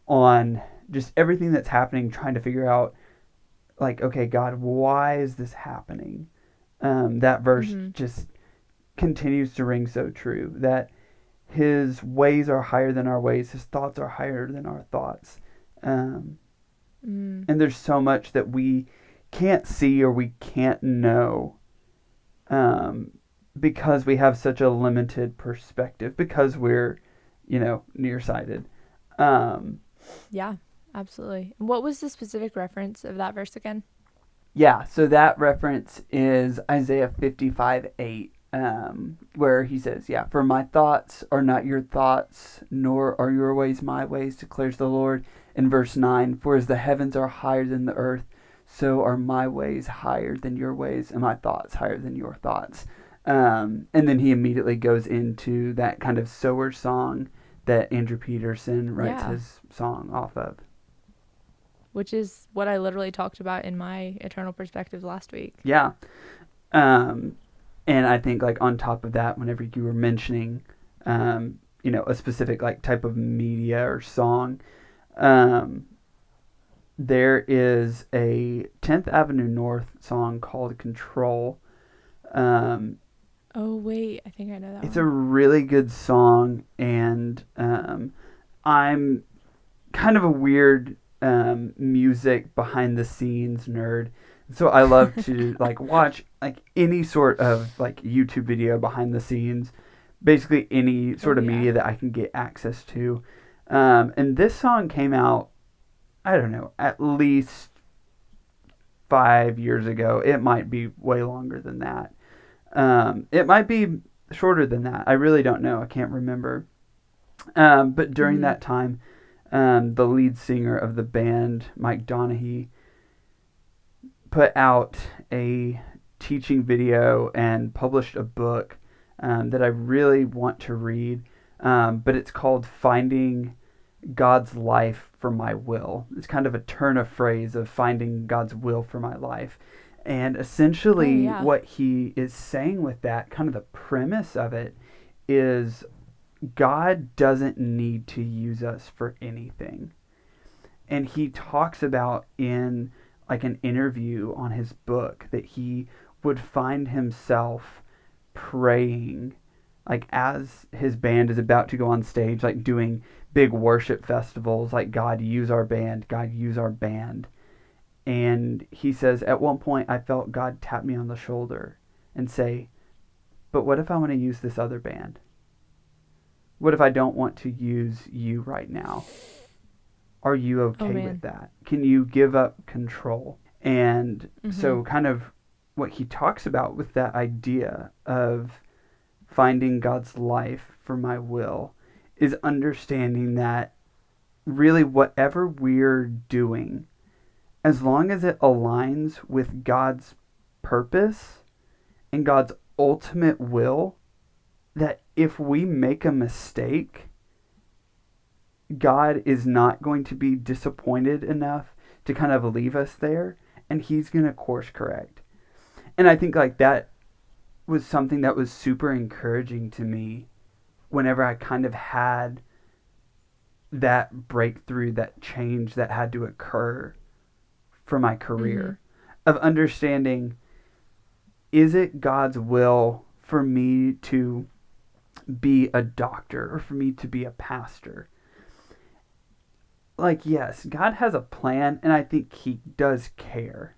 on just everything that's happening, trying to figure out, like, okay, God, why is this happening? That verse mm-hmm. just continues to ring so true, that his ways are higher than our ways, his thoughts are higher than our thoughts. Um, Mm, and there's so much that we can't see or we can't know, um, because we have such a limited perspective, because we're, nearsighted. Um, yeah, absolutely. What was the specific reference of that verse again? Yeah, so that reference is Isaiah 55:8, where he says, yeah, for my thoughts are not your thoughts, nor are your ways my ways, declares the Lord. In verse 9, for as the heavens are higher than the earth, so are my ways higher than your ways, and my thoughts higher than your thoughts. And then he immediately goes into that kind of sower song that Andrew Peterson writes Yeah, his song off of. which is what I literally talked about in my Eternal Perspectives last week. Yeah. Um, and I think like on top of that, whenever you were mentioning, a specific like type of media or song, um, there is a 10th Avenue North song called Control. Um, Oh, wait, I think I know that it's a one. really good song, and I'm kind of a weird music behind the scenes nerd. So I love to like watch like any sort of like YouTube video behind the scenes, basically any Oh, sort of yeah. media that I can get access to. And this song came out, I don't know, at least 5 years ago. It might be way longer than that. It might be shorter than that. I really don't know. I can't remember. But during Mm-hmm. that time, the lead singer of the band, Mike Donahue, put out a teaching video and published a book that I really want to read. But it's called Finding God's Life for My Will. It's kind of a turn of phrase of finding God's will for my life. And Oh essentially, yeah. what he is saying with that, kind of the premise of it, is God doesn't need to use us for anything. And he talks about in like an interview on his book that he would find himself praying like as his band is about to go on stage, like doing big worship festivals, like God use our band, God use our band. And he says at one point I felt God tap me on the shoulder and say, but what if I want to use this other band? What if I don't want to use you right now? Are you Oh okay with man. that? Can you give up control? And Mm-hmm. so, kind of what he talks about with that idea of finding God's life for my will is understanding that really whatever we're doing, as long as it aligns with God's purpose and God's ultimate will, that if we make a mistake, God is not going to be disappointed enough to kind of leave us there, and he's going to course correct. And I think like that was something that was super encouraging to me whenever I kind of had that breakthrough, that change that had to occur for my Mm-hmm. career, of understanding, is it God's will for me to be a doctor or for me to be a pastor? Like, yes, God has a plan, and I think he does care.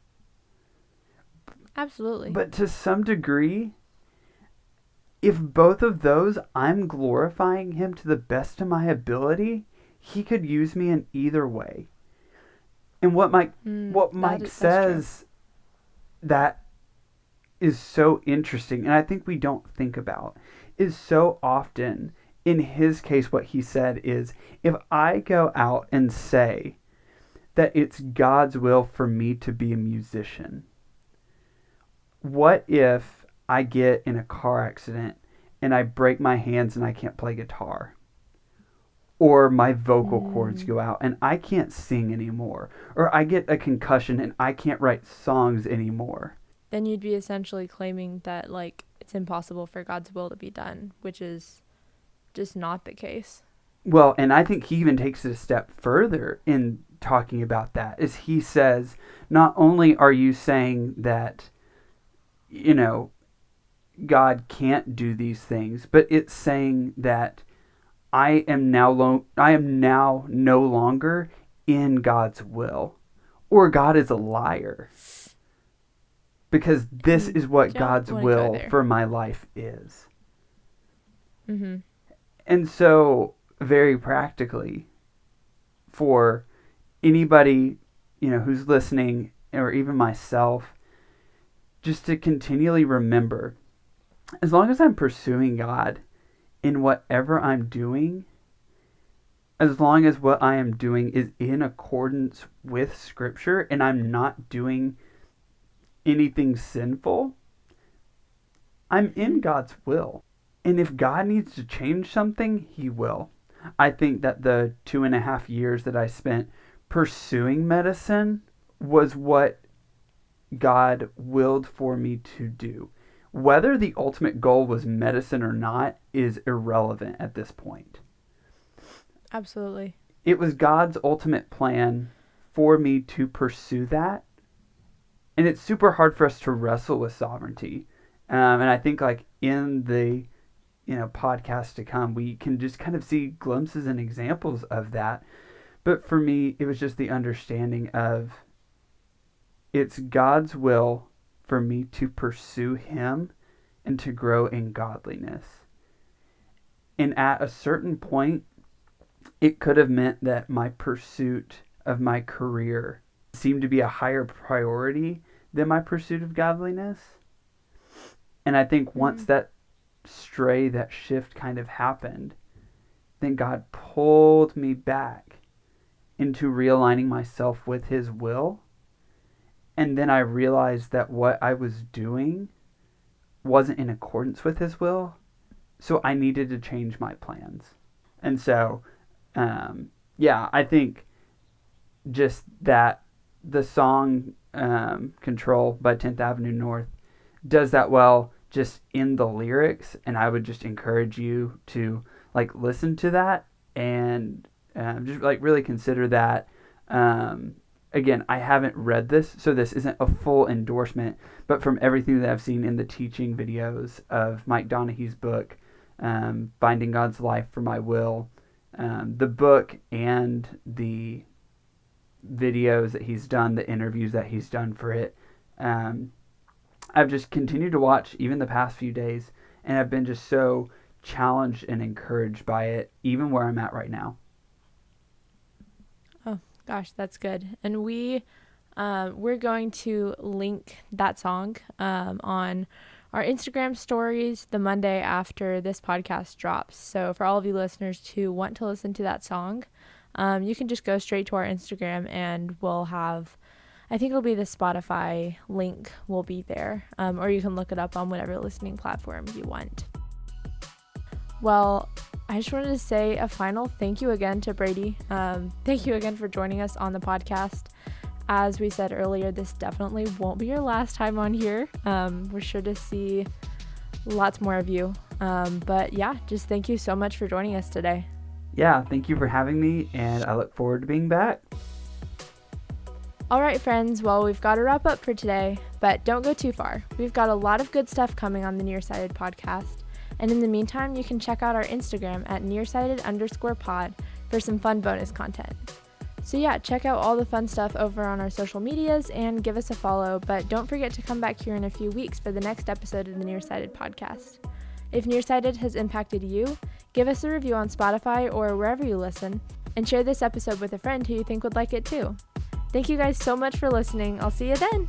Absolutely. But to some degree, if both of those I'm glorifying him to the best of my ability, he could use me in either way. And what Mike That's true. says that is so interesting, and I think we don't think about, is so often in his case what he said is, if I go out and say that it's God's will for me to be a musician, what if I get in a car accident and I break my hands and I can't play guitar? Or my vocal cords Mm. go out and I can't sing anymore. Or I get a concussion and I can't write songs anymore. Then you'd be essentially claiming that like it's impossible for God's will to be done, which is just not the case. Well, and I think he even takes it a step further in talking about that. Is he says, not only are you saying that, you know, God can't do these things, but it's saying that I am now no longer in God's will, or God is a liar, because this You is what don't God's want to go will there. for my life is. Mm-hmm. And so, very practically, for anybody, who's listening, or even myself, just to continually remember, as long as I'm pursuing God in whatever I'm doing, as long as what I am doing is in accordance with Scripture and I'm not doing anything sinful, I'm Mm-hmm. in God's will. And if God needs to change something, he will. I think that the 2.5 years that I spent pursuing medicine was what God willed for me to do. Whether the ultimate goal was medicine or not is irrelevant at this point. Absolutely. It was God's ultimate plan for me to pursue that. And it's super hard for us to wrestle with sovereignty. And I think like in the podcast to come, we can just kind of see glimpses and examples of that. But for me, it was just the understanding of, it's God's will for me to pursue him and to grow in godliness. And at a certain point, it could have meant that my pursuit of my career seemed to be a higher priority than my pursuit of godliness. And I think once Mm. that shift kind of happened, then God pulled me back into realigning myself with His will. And then I realized that what I was doing wasn't in accordance with His will. So I needed to change my plans. And so, yeah, I think just that the song Control by 10th Avenue North does that well just in the lyrics. And I would just encourage you to like listen to that and just like really consider that. Again, I haven't read this, so this isn't a full endorsement, but from everything that I've seen in the teaching videos of Mike Donahue's book, Finding God's Life for My Will, the book and the videos that he's done, the interviews that he's done for it, I've just continued to watch even the past few days, and I've been just so challenged and encouraged by it, even where I'm at right now. Oh gosh, that's good. And we're going to link that song on our Instagram stories the Monday after this podcast drops. So for all of you listeners who want to listen to that song, you can just go straight to our Instagram and we'll have, I think it'll be the Spotify link will be there, or you can look it up on whatever listening platform you want. Well, I just wanted to say a final thank you again to Brady. Thank you again for joining us on the podcast. As we said earlier, this definitely won't be your last time on here. We're sure to see lots more of you. But yeah, just thank you so much for joining us today. Yeah, thank you for having me, and I look forward to being back. All right, friends. Well, we've got to wrap up for today, but don't go too far. We've got a lot of good stuff coming on the Nearsighted podcast. And in the meantime, you can check out our Instagram at nearsighted_pod for some fun bonus content. So yeah, check out all the fun stuff over on our social medias and give us a follow, but don't forget to come back here in a few weeks for the next episode of the Nearsighted podcast. If Nearsighted has impacted you, give us a review on Spotify or wherever you listen, and share this episode with a friend who you think would like it too. Thank you guys so much for listening. I'll see you then.